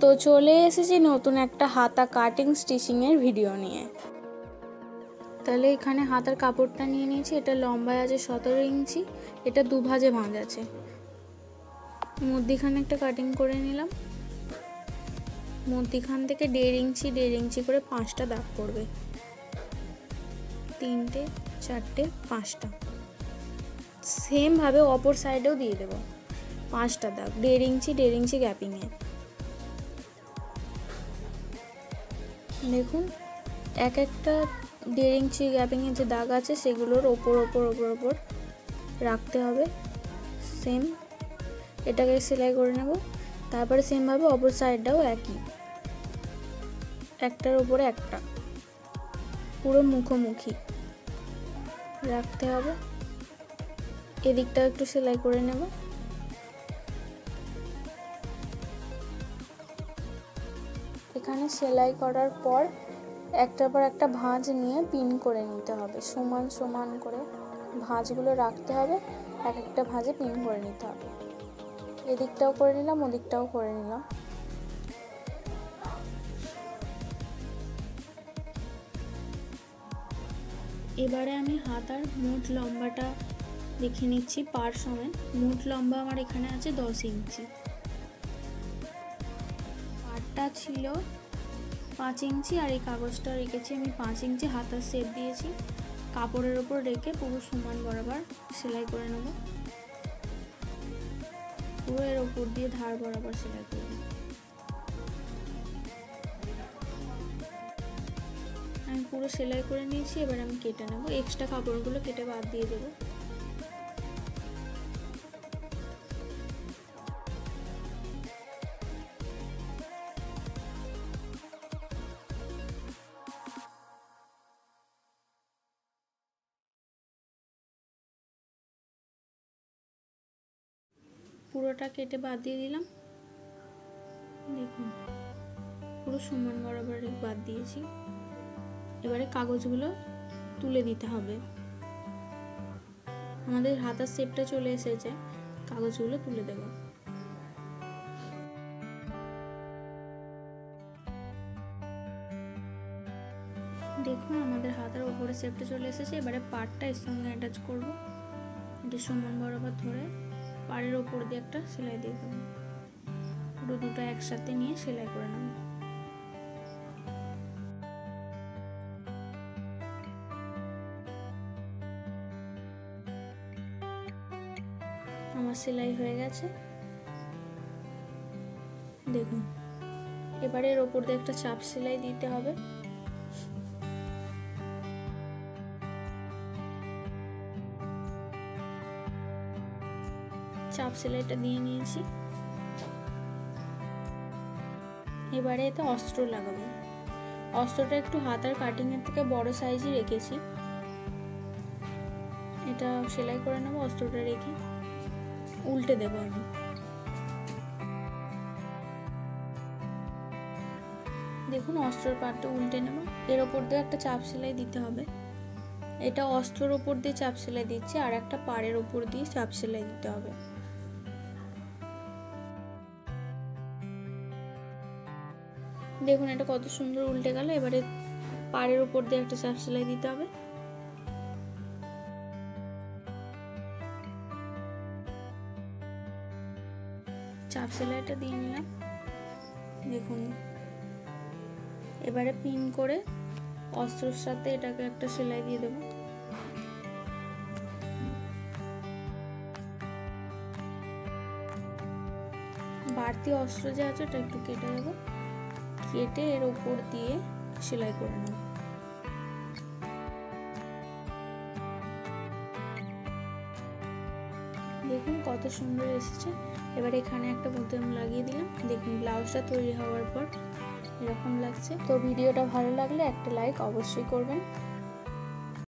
তো চলে এসেছি নতুন একটা হাতা কাটিং স্টিচিংয়ের ভিডিও নিয়ে। তাহলে এখানে হাতার কাপড়টা নিয়ে নিয়েছি। এটা লম্বায় আছে 17 ইঞ্চি, এটা দুভাজে ভাঁজ আছে। মধ্যিখানে একটা কাটিং করে নিলাম। মধ্যিখান থেকে 1.5 ইঞ্চি করে 5টা দাগ পড়বে, 3টে 4টে 5টা। সেম ভাবে অপর সাইডেও দিয়ে দেব 5টা দাগ 1.5 ইঞ্চি গ্যাপিংয়ে। দেখুন এক একটা 1.5 ইঞ্চি গ্যাপিংয়ে যে দাগ আছে সেগুলোর ওপর রাখতে হবে। সেম এটাকে সেলাই করে নেব। তারপরে সেমভাবে অপর সাইডটাও একই, একটার উপরে একটা পুরো মুখোমুখি রাখতে হবে। এদিকটাও একটু সেলাই করে নেব। এখানে সেলাই করার পর একটার পর একটা ভাঁজ নিয়ে পিন করে নিতে হবে। সমান সমান করে ভাঁজগুলো রাখতে হবে, এক একটা ভাঁজে পিন করে নিতে হবে। এদিকটাও করে নিলাম, ওদিকটাও করে নিলাম। এবারে আমি হাতার মোট লম্বাটা দেখে নিচ্ছি পার সমেত। মোট লম্বা আমার এখানে আছে 10 ইঞ্চি। পারটা ছিল 5 ইঞ্চি আর এই কাগজটা রেখেছি আমি 5 ইঞ্চি। হাতার শেপ দিয়েছি, কাপড়ের ওপর রেখে পুরো সমান বরাবর সেলাই করে নেব। পুরো এর ওপর দিয়ে ধার বরাবর সেলাই করে নেব। আমি পুরো সেলাই করে নিয়েছি। এবার আমি কেটে নেব। এক্সট্রা কাপড়গুলো কেটে বাদ দিয়ে দেবো। পুরোটা কেটে বাদ দিয়ে দিলাম। দেখুন পুরো সমান বরাবর বাদ দিয়েছি। এবারে কাগজগুলো তুলে দিতে হবে। আমাদের হাতার শেপটা চলে এসেছে, কাগজগুলো তুলে দেব। দেখুন আমাদের হাতার উপরে শেপটা চলে এসেছে। এবারে পাড়টা এর সঙ্গে অ্যাটাচ করব। এটা সমান বরাবর ধরে পাড়ের ওপর দিয়ে একটা সেলাই দিয়ে দেবো। পুরো দুটো একসাথে নিয়ে সেলাই করে নেব। আমার সেলাই হয়ে গেছে। দেখুন এবারে এর ওপর দিয়ে একটা চাপ সেলাই দিতে হবে। চাপ সেলাইটা দিয়ে নিয়েছি। এবারে এতে অস্ত্র লাগাবো। অস্ত্রটা একটু হাতার কাটিং এর থেকে বড় সাইজে রেখেছি। এটা সেলাই করে নেব। অস্ত্রটা রেখে উল্টে দেব আমি। দেখুন অস্ত্রের পাটটা উল্টে নেব। এর ওপর দিয়ে একটা চাপ সেলাই দিতে হবে। এটা অস্ত্রের ওপর দিয়ে চাপ সেলাই দিচ্ছি, আর একটা পাড়ের ওপর দিয়ে চাপ সেলাই দিতে হবে। দেখুন এটা কত সুন্দর উল্টে গেল। এবারে পাড়ের ওপর দিয়ে একটা চাপ সেলাই দিতে হবে। চাপ সেলাইটা দিয়ে নিলাম। দেখুন এবারে পিন করে অস্ত্রের সাথে এটাকে একটা সেলাই দিয়ে দেব। বাড়তি অস্ত্র যে আছে ওটা একটু কেটে দেবো। কেটে এর ওপর দিয়ে সেলাই করে নেব। দেখুন কত সুন্দর এসেছে। এবার এখানে একটা বোতাম লাগিয়ে দিলাম। দেখুন ব্লাউজটা তৈরি হওয়ার পর এরকম লাগছে। তো ভিডিওটা ভালো লাগলে একটা লাইক অবশ্যই করবেন।